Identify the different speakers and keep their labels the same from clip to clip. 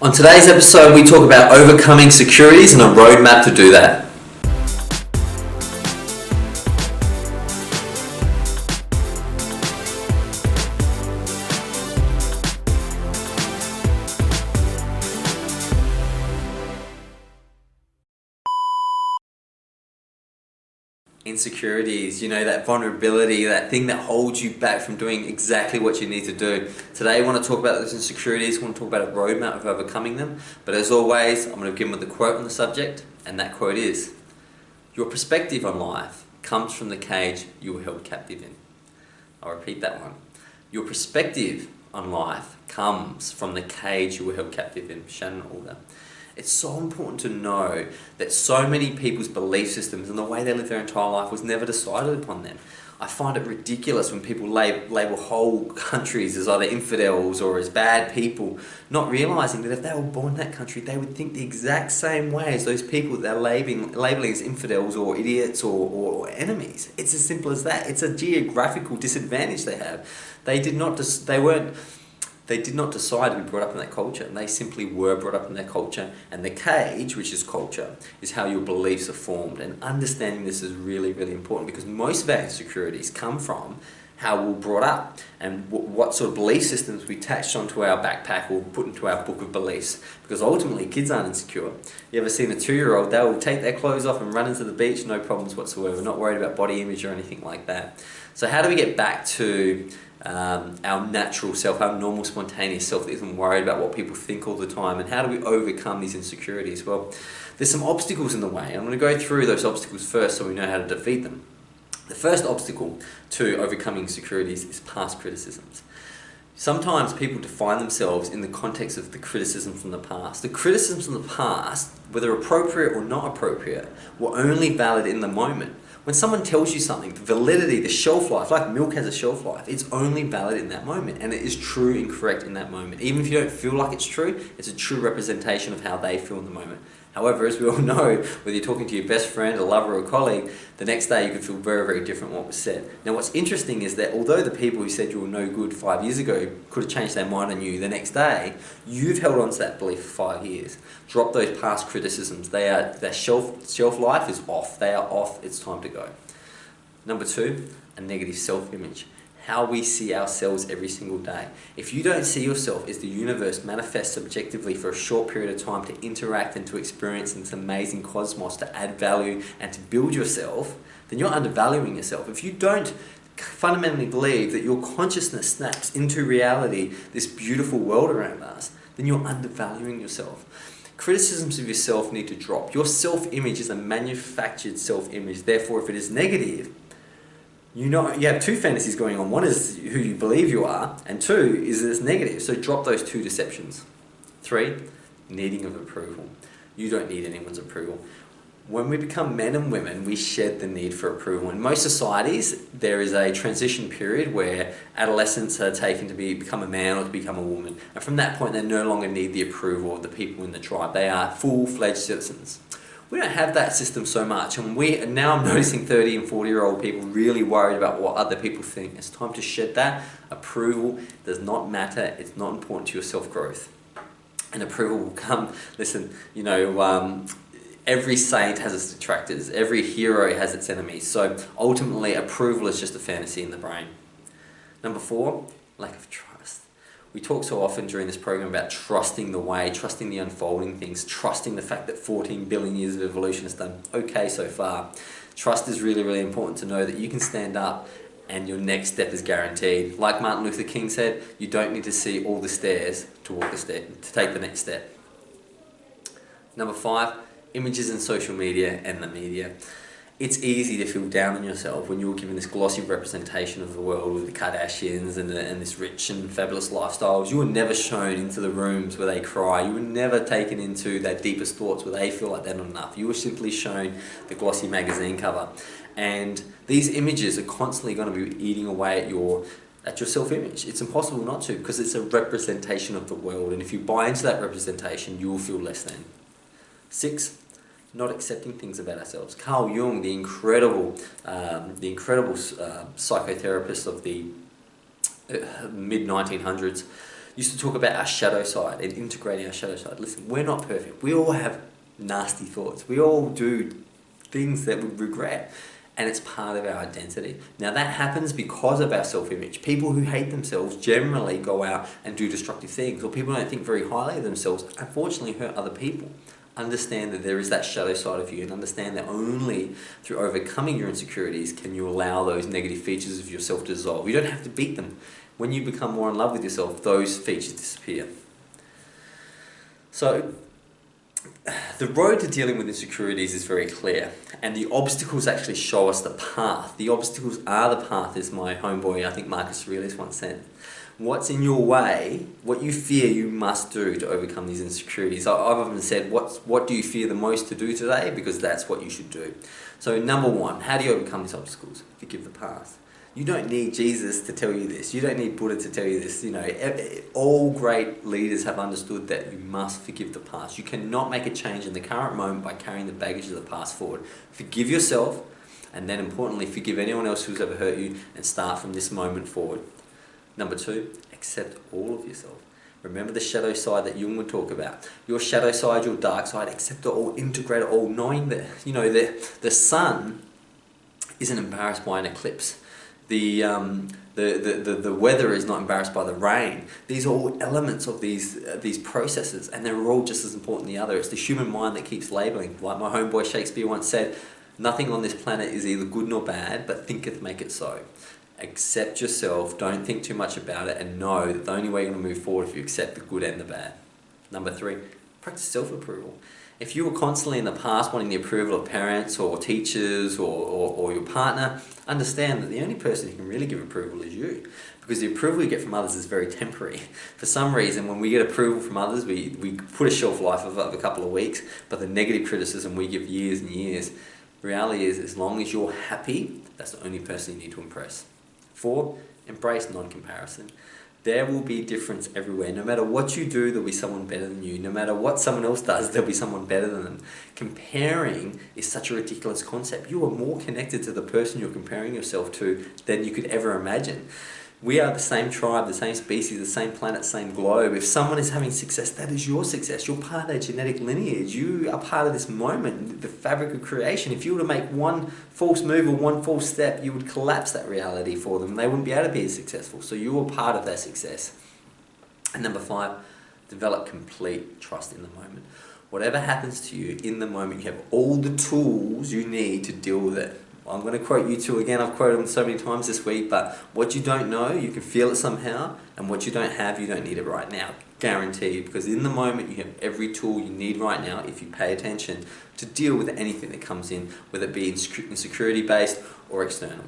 Speaker 1: On today's episode, we talk about overcoming insecurities and a roadmap to do that. Insecurities, that vulnerability, that thing that holds you back from doing exactly what you need to do. Today I want to talk about those insecurities, I want to talk about a roadmap of overcoming them, but as always, I'm going to begin with a quote on the subject, and that quote is, "Your perspective on life comes from the cage you were held captive in." I'll repeat that one. Your perspective on life comes from the cage you were held captive in. Shannon Alder. It's so important to know that so many people's belief systems and the way they live their entire life was never decided upon them. I find it ridiculous when people label whole countries as either infidels or as bad people, not realising that if they were born in that country, they would think the exact same way as those people that they're labelling as infidels or idiots or enemies. It's as simple as that. It's a geographical disadvantage they have. They did not decide to be brought up in that culture, and they simply were brought up in that culture, and the cage, which is culture, is how your beliefs are formed. And understanding this is really, really important, because most of our insecurities come from how we were brought up and what sort of belief systems we attached onto our backpack or put into our book of beliefs. Because ultimately, kids aren't insecure. You ever seen a 2-year-old, they will take their clothes off and run into the beach, no problems whatsoever, not worried about body image or anything like that. So how do we get back to our natural self, our normal spontaneous self that isn't worried about what people think all the time, and how do we overcome these insecurities? Well, there's some obstacles in the way. I'm going to go through those obstacles first so we know how to defeat them. The first obstacle to overcoming insecurities is past criticisms. Sometimes people define themselves in the context of the criticism from the past. The criticisms from the past, whether appropriate or not appropriate, were only valid in the moment. When someone tells you something, the validity, the shelf life, like milk has a shelf life, it's only valid in that moment, and it is true and correct in that moment. Even if you don't feel like it's true, it's a true representation of how they feel in the moment. However, as we all know, whether you're talking to your best friend, a lover, or a colleague, the next day you could feel very, very different from what was said. Now, what's interesting is that although the people who said you were no good 5 years ago could have changed their mind on you the next day, you've held on to that belief for 5 years. Drop those past criticisms. Their shelf life is off. They are off. It's time to go. Number 2, a negative self-image. How we see ourselves every single day. If you don't see yourself as the universe manifests subjectively for a short period of time to interact and to experience this amazing cosmos, to add value and to build yourself, then you're undervaluing yourself. If you don't fundamentally believe that your consciousness snaps into reality, this beautiful world around us, then you're undervaluing yourself. Criticisms of yourself need to drop. Your self-image is a manufactured self-image. Therefore, if it is negative, you have two fantasies going on. One is who you believe you are, and 2 is that it's negative. So drop those 2 deceptions. 3, needing of approval. You don't need anyone's approval. When we become men and women, we shed the need for approval. In most societies, there is a transition period where adolescents are taken to become a man or to become a woman. And from that point, they no longer need the approval of the people in the tribe. They are full-fledged citizens. We don't have that system so much, and now I'm noticing 30 and 40-year-old people really worried about what other people think. It's time to shed that. Approval does not matter. It's not important to your self-growth. And approval will come. Listen, every saint has its detractors. Every hero has its enemies. So ultimately, approval is just a fantasy in the brain. Number 4, lack of trust. We talk so often during this program about trusting the way, trusting the unfolding things, trusting the fact that 14 billion years of evolution has done okay so far. Trust is really, really important to know that you can stand up and your next step is guaranteed. Like Martin Luther King said, you don't need to see all the stairs to walk the step, to take the next step. Number 5, images in social media and the media. It's easy to feel down on yourself when you're given this glossy representation of the world with the Kardashians and this rich and fabulous lifestyles. You were never shown into the rooms where they cry. You were never taken into their deepest thoughts where they feel like they're not enough. You were simply shown the glossy magazine cover. And these images are constantly going to be eating away at your self-image. It's impossible not to, because it's a representation of the world. And if you buy into that representation, you will feel less than. 6, not accepting things about ourselves. Carl Jung, the incredible psychotherapist of the mid-1900s, used to talk about our shadow side and integrating our shadow side. Listen, we're not perfect. We all have nasty thoughts. We all do things that we regret. And it's part of our identity. Now that happens because of our self-image. People who hate themselves generally go out and do destructive things, or people who don't think very highly of themselves unfortunately hurt other people. Understand that there is that shadow side of you, and understand that only through overcoming your insecurities can you allow those negative features of yourself to dissolve. You don't have to beat them. When you become more in love with yourself, those features disappear. So, the road to dealing with insecurities is very clear, and the obstacles actually show us the path. The obstacles are the path, as my homeboy, I think Marcus Aurelius once said. What's in your way, what you fear you must do to overcome these insecurities. I've often said, what do you fear the most to do today? Because that's what you should do. So number one, how do you overcome these obstacles? Forgive the past. You don't need Jesus to tell you this. You don't need Buddha to tell you this. You know, all great leaders have understood that you must forgive the past. You cannot make a change in the current moment by carrying the baggage of the past forward. Forgive yourself, and then importantly, forgive anyone else who's ever hurt you, and start from this moment forward. Number two, accept all of yourself. Remember the shadow side that Jung would talk about. Your shadow side, your dark side, accept it all, integrate it all, knowing that, you know, the sun isn't embarrassed by an eclipse. The weather is not embarrassed by the rain. These are all elements of these processes, and they're all just as important as the other. It's the human mind that keeps labelling. Like my homeboy Shakespeare once said, nothing on this planet is either good nor bad, but thinketh make it so. Accept yourself, don't think too much about it, and know that the only way you're going to move forward is if you accept the good and the bad. Number three, practice self-approval. If you were constantly in the past wanting the approval of parents or teachers or your partner, understand that the only person who can really give approval is you. Because the approval you get from others is very temporary. For some reason, when we get approval from others, we put a shelf life of a couple of weeks, but the negative criticism we give years and years. The reality is, as long as you're happy, that's the only person you need to impress. 4, embrace non-comparison. There will be difference everywhere. No matter what you do, there'll be someone better than you. No matter what someone else does, there'll be someone better than them. Comparing is such a ridiculous concept. You are more connected to the person you're comparing yourself to than you could ever imagine. We are the same tribe, the same species, the same planet, same globe. If someone is having success, that is your success. You're part of their genetic lineage. You are part of this moment, the fabric of creation. If you were to make one false move or one false step, you would collapse that reality for them. They wouldn't be able to be as successful. So you are part of their success. And number 5, develop complete trust in the moment. Whatever happens to you in the moment, you have all the tools you need to deal with it. I'm going to quote you two again. I've quoted them so many times this week, but what you don't know, you can feel it somehow, and what you don't have, you don't need it right now. Guaranteed, because in the moment you have every tool you need right now if you pay attention to deal with anything that comes in, whether it be insecurity-based or external.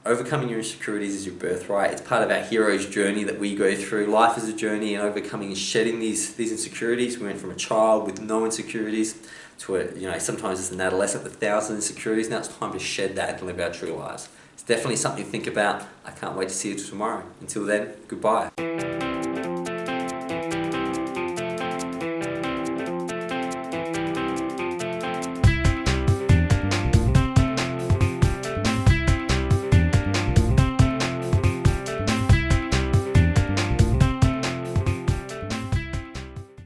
Speaker 1: Overcoming your insecurities is your birthright. It's part of our hero's journey that we go through. Life is a journey, and overcoming and shedding these insecurities. We went from a child with no insecurities to sometimes as an adolescent with 1,000 insecurities. Now it's time to shed that and live our true lives. It's definitely something to think about. I can't wait to see you tomorrow. Until then, goodbye.